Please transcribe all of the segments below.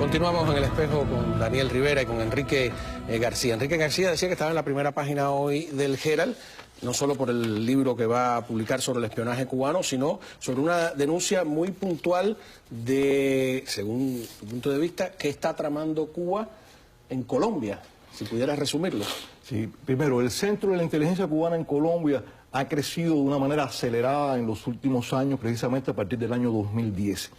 Continuamos en El Espejo con Daniel Rivera y con Enrique García. Enrique García decía que estaba en la primera página hoy del Herald, no solo por el libro que va a publicar sobre el espionaje cubano, sino sobre una denuncia muy puntual de, según tu punto de vista, que está tramando Cuba en Colombia, si pudieras resumirlo. Sí, primero, el Centro de la Inteligencia Cubana en Colombia ha crecido de una manera acelerada en los últimos años, precisamente a partir del año 2010.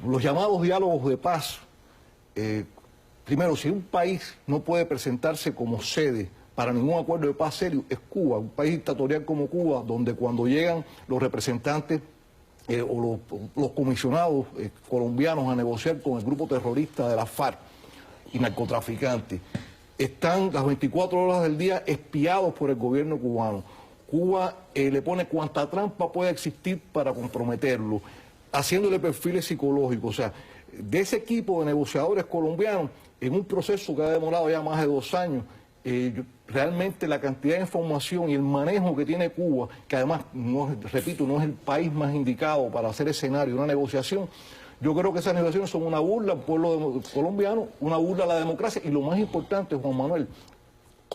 Los llamados diálogos de paz, primero, si un país no puede presentarse como sede para ningún acuerdo de paz serio, es Cuba, un país dictatorial como Cuba, donde cuando llegan los representantes o los comisionados colombianos a negociar con el grupo terrorista de la FARC y narcotraficantes, están las 24 horas del día espiados por el gobierno cubano. Cuba le pone cuanta trampa pueda existir para comprometerlo, haciéndole perfiles psicológicos. O sea, de ese equipo de negociadores colombianos, en un proceso que ha demorado ya más de 2 años, realmente la cantidad de información y el manejo que tiene Cuba, que además, repito, no es el país más indicado para hacer escenario de una negociación. Yo creo que esas negociaciones son una burla al pueblo colombiano, una burla a la democracia y lo más importante, Juan Manuel,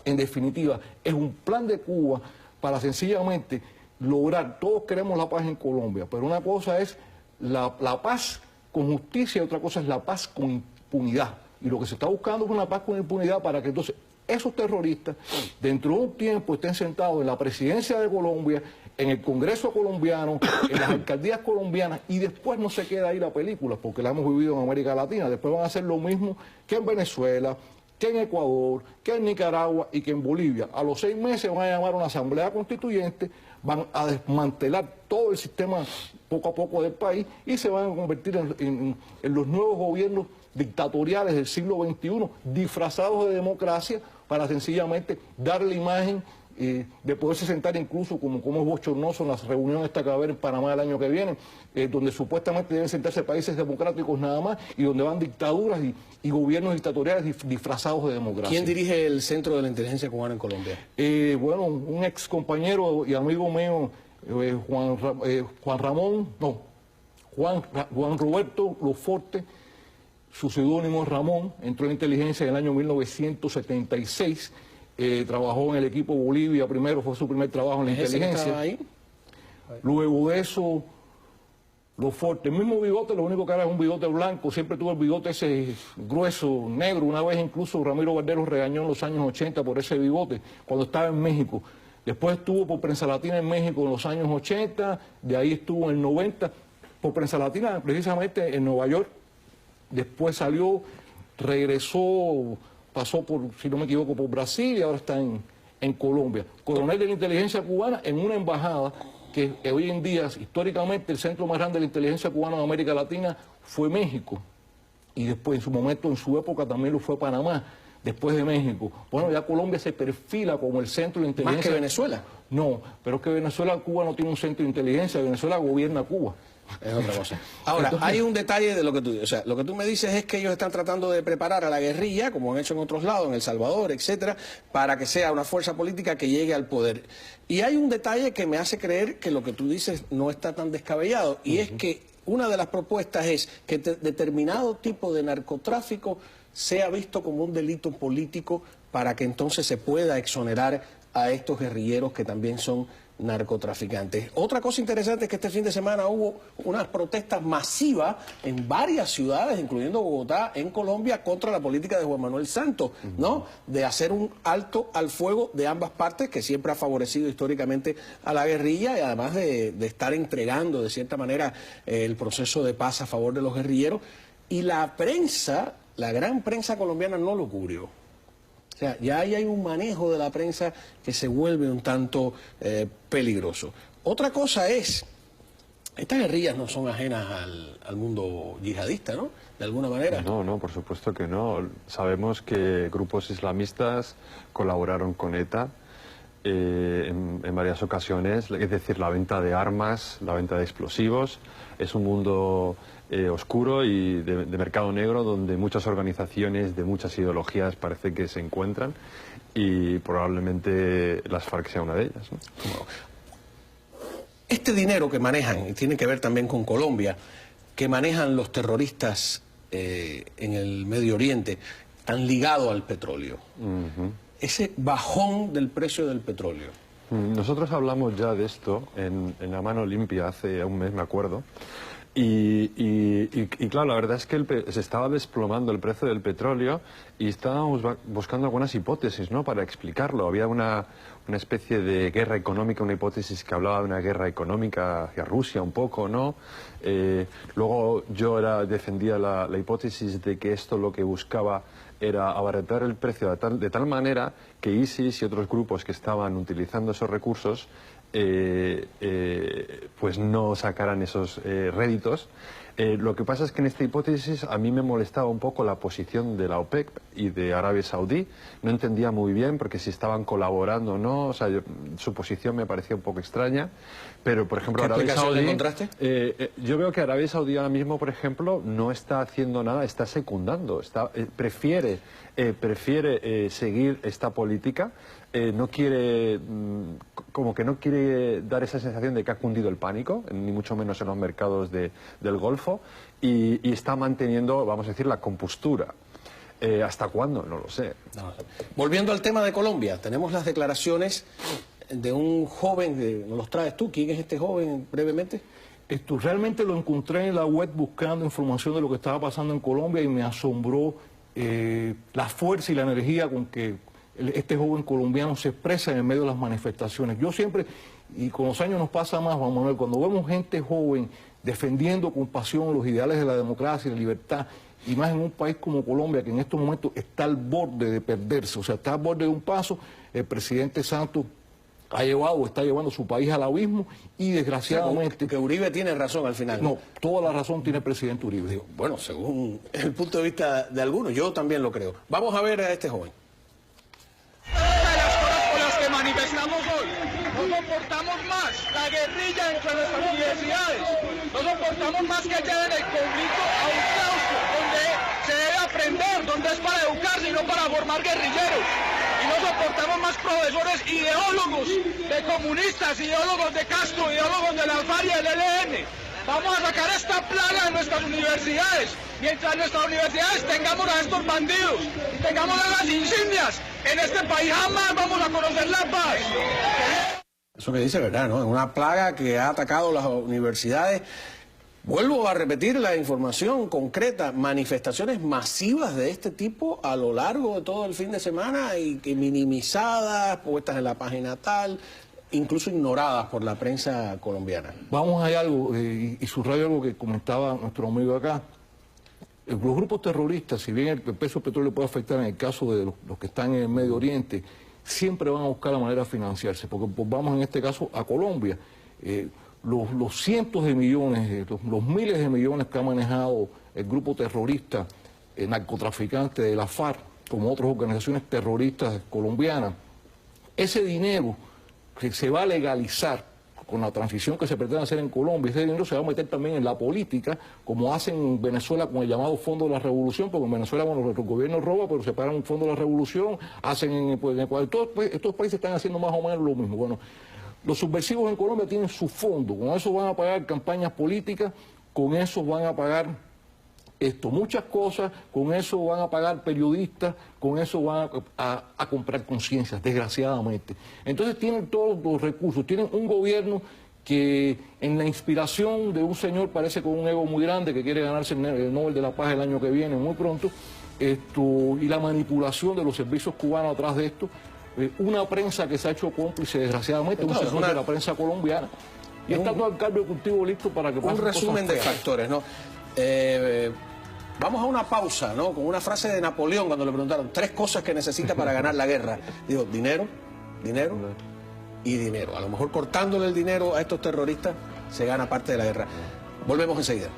en definitiva, es un plan de Cuba para sencillamente lograr, todos queremos la paz en Colombia, pero una cosa es la paz con justicia y otra cosa es la paz con impunidad. Y lo que se está buscando es una paz con impunidad para que entonces esos terroristas dentro de un tiempo estén sentados en la presidencia de Colombia, en el Congreso colombiano, en las alcaldías colombianas, y después no se queda ahí la película, porque la hemos vivido en América Latina. Después van a hacer lo mismo que en Venezuela, que en Ecuador, que en Nicaragua y que en Bolivia. A los 6 meses van a llamar a una asamblea constituyente, van a desmantelar todo el sistema poco a poco del país y se van a convertir en los nuevos gobiernos dictatoriales del siglo XXI, disfrazados de democracia, para sencillamente dar la imagen de poderse sentar incluso como es bochornoso en la reunión esta que va a haber en Panamá el año que viene, donde supuestamente deben sentarse países democráticos nada más y donde van dictaduras y gobiernos dictatoriales disfrazados de democracia. ¿Quién dirige el Centro de la Inteligencia Cubana en Colombia? Bueno, un ex compañero y amigo mío, Juan Roberto Loforte, su seudónimo es Ramón, entró en inteligencia en el año 1976, trabajó en el equipo Bolivia primero, fue su primer trabajo en la inteligencia. Ahí? Luego de eso, Loforte, el mismo bigote, lo único que era es un bigote blanco, siempre tuvo el bigote ese grueso, negro. Una vez incluso Ramiro Valdero regañó en los años 80 por ese bigote, cuando estaba en México. Después estuvo por Prensa Latina en México en los años 80, de ahí estuvo en el 90, por Prensa Latina precisamente en Nueva York. Después salió, regresó, pasó por, si no me equivoco, por Brasil y ahora está en Colombia. Coronel de la inteligencia cubana en una embajada que hoy en día, históricamente, el centro más grande de la inteligencia cubana en América Latina fue México. Y después, en su momento, en su época, también lo fue Panamá, después de México. Bueno, ya Colombia se perfila como el centro de inteligencia. ¿Más que Venezuela? No, pero es que Venezuela, Cuba no tiene un centro de inteligencia, Venezuela gobierna Cuba. Es otra cosa. Ahora, entonces, hay un detalle de lo que tú dices. O sea, lo que tú me dices es que ellos están tratando de preparar a la guerrilla, como han hecho en otros lados, en El Salvador, etcétera, para que sea una fuerza política que llegue al poder. Y hay un detalle que me hace creer que lo que tú dices no está tan descabellado, y es que una de las propuestas es que determinado tipo de narcotráfico sea visto como un delito político para que entonces se pueda exonerar a estos guerrilleros que también son narcotraficantes. Otra cosa interesante es que este fin de semana hubo unas protestas masivas en varias ciudades, incluyendo Bogotá, en Colombia, contra la política de Juan Manuel Santos, ¿no? De hacer un alto al fuego de ambas partes, que siempre ha favorecido históricamente a la guerrilla, y además de estar entregando de cierta manera el proceso de paz a favor de los guerrilleros. Y la prensa, la gran prensa colombiana, no lo cubrió. O sea, ya ahí hay un manejo de la prensa que se vuelve un tanto peligroso. Otra cosa es, estas guerrillas no son ajenas al mundo yihadista, ¿no? De alguna manera. No, por supuesto que no. Sabemos que grupos islamistas colaboraron con ETA en varias ocasiones, es decir, la venta de armas, la venta de explosivos. Es un mundo oscuro y de mercado negro donde muchas organizaciones de muchas ideologías parece que se encuentran y probablemente las FARC sea una de ellas, ¿no? Este dinero que manejan, y tiene que ver también con Colombia, que manejan los terroristas en el Medio Oriente, tan ligado al petróleo. Ese bajón del precio del petróleo. Nosotros hablamos ya de esto en La Mano Limpia hace un mes, me acuerdo. Y claro, la verdad es que se estaba desplomando el precio del petróleo y estábamos buscando algunas hipótesis, ¿no?, para explicarlo. Había una especie de guerra económica, una hipótesis que hablaba de una guerra económica hacia Rusia un poco, ¿no? Luego yo defendía la hipótesis de que esto lo que buscaba era abaratar el precio de tal manera que ISIS y otros grupos que estaban utilizando esos recursos pues no sacaran esos réditos. Lo que pasa es que en esta hipótesis a mí me molestaba un poco la posición de la OPEC y de Arabia Saudí. No entendía muy bien porque si estaban colaborando o no, o sea, su posición me parecía un poco extraña. Pero, por ejemplo, Arabia Saudí, encontraste? Yo veo que Arabia Saudí ahora mismo, por ejemplo, no está haciendo nada, está secundando, prefiere seguir esta política. No quiere, como que no quiere dar esa sensación de que ha cundido el pánico, ni mucho menos en los mercados del Golfo, y está manteniendo, vamos a decir, la compostura. ¿Hasta cuándo? No lo sé. Volviendo al tema de Colombia, tenemos las declaraciones de un joven, ¿nos los traes tú? ¿Quién es este joven, brevemente? Esto realmente lo encontré en la web buscando información de lo que estaba pasando en Colombia y me asombró la fuerza y la energía con que este joven colombiano se expresa en el medio de las manifestaciones. Yo siempre, y con los años nos pasa más, Juan Manuel, cuando vemos gente joven defendiendo con pasión los ideales de la democracia y la libertad, y más en un país como Colombia, que en estos momentos está al borde de perderse, o sea, está al borde de un paso, el presidente Santos está llevando su país al abismo y desgraciadamente... Que Uribe tiene razón al final. No, toda la razón tiene el presidente Uribe. Bueno, según el punto de vista de algunos, yo también lo creo. Vamos a ver a este joven. Manifestamos hoy, no soportamos más la guerrilla entre nuestras universidades, no soportamos más que lleven el conflicto a un claustro donde se debe aprender, donde es para educarse y no para formar guerrilleros, y no soportamos más profesores ideólogos de comunistas, ideólogos de Castro, ideólogos de la FARC y del ELN. Vamos a sacar esta plaga de nuestras universidades. Mientras en nuestras universidades tengamos a estos bandidos, tengamos a las insignias, en este país jamás vamos a conocer la paz. Eso que dice, ¿verdad?, ¿no? Es una plaga que ha atacado las universidades. Vuelvo a repetir la información concreta, manifestaciones masivas de este tipo a lo largo de todo el fin de semana y que minimizadas, puestas en la página tal, incluso ignoradas por la prensa colombiana. Vamos a algo, y subrayo algo que comentaba nuestro amigo acá. Los grupos terroristas, si bien el precio del petróleo puede afectar en el caso de los que están en el Medio Oriente, siempre van a buscar la manera de financiarse, porque pues, vamos en este caso a Colombia. Los cientos de millones, los miles de millones que ha manejado el grupo terrorista, narcotraficante de la FARC, como otras organizaciones terroristas colombianas, ese dinero que se va a legalizar con la transición que se pretende hacer en Colombia, ese dinero se va a meter también en la política, como hacen en Venezuela con el llamado Fondo de la Revolución, porque en Venezuela, bueno, el gobierno roba, pero separan un Fondo de la Revolución, hacen en Ecuador, estos países están haciendo más o menos lo mismo. Bueno, los subversivos en Colombia tienen su fondo, con eso van a pagar campañas políticas, con eso van a pagar muchas cosas, con eso van a pagar periodistas, con eso van a comprar conciencias, desgraciadamente. Entonces tienen todos los recursos, tienen un gobierno que en la inspiración de un señor parece con un ego muy grande que quiere ganarse el Nobel de la Paz el año que viene, muy pronto, y la manipulación de los servicios cubanos atrás de esto, una prensa que se ha hecho cómplice, desgraciadamente, un sector de la prensa colombiana, y está todo el caldo de cultivo listo para que pasen cosas feas. Un resumen de factores, ¿no? Vamos a una pausa, ¿no? Con una frase de Napoleón cuando le preguntaron 3 cosas que necesita para ganar la guerra. Dijo, dinero, dinero y dinero. A lo mejor cortándole el dinero a estos terroristas se gana parte de la guerra. Volvemos enseguida.